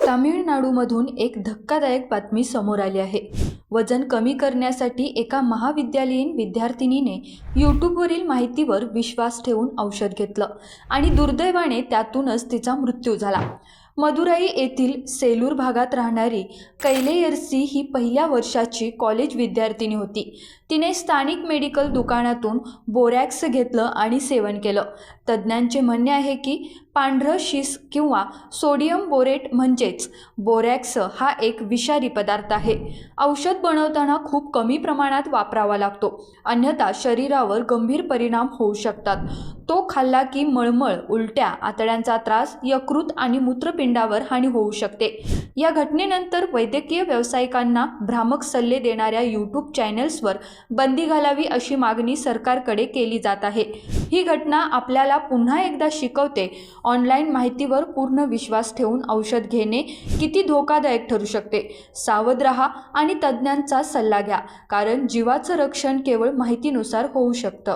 तामिळनाडूमधून एक धक्कादायक बातमी समोर आली आहे। वजन कमी करण्यासाठी एका महाविद्यालयीन विद्यार्थिनीने यूट्यूबवरील माहितीवर विश्वास ठेवून औषध घेतलं आणि दुर्दैवाने त्यातूनच तिचा मृत्यू झाला। मदुराई येथील सेलूर भागात राहणारी कैलेयर्सी ही पहिल्या वर्षाची कॉलेज विद्यार्थिनी होती। तिने स्थानिक मेडिकल दुकानातून बोरॅक्स घेतलं आणि सेवन केलं। तज्ज्ञांचे म्हणणे आहे की पांढरं शिस किंवा सोडियम बोरेट म्हणजेच बोरॅक्स हा एक विषारी पदार्थ आहे। औषध बनवताना खूप कमी प्रमाणात वापरावा लागतो, अन्यथा शरीरावर गंभीर परिणाम होऊ शकतात। तो खाल्ला की मळमळ, उलट्या, आतड्यांचा त्रास, यकृत आणि मूत्रपिंडावर हानी होऊ शकते। या घटनेनंतर वैद्यकीय व्यावसायिकांना भ्रामक सल्ले देणाऱ्या यूट्यूब चॅनल्सवर बंदी घालावी अशी मागणी सरकारकडे केली जात आहे। ही घटना आपल्याला पुन्हा एकदा शिकवते, ऑनलाईन माहितीवर पूर्ण विश्वास ठेवून औषध घेणे किती धोकादायक ठरू शकते। सावध रहा आणि तज्ज्ञांचा सल्ला घ्या, कारण जीवाचं रक्षण केवळ माहितीनुसार होऊ शकतं।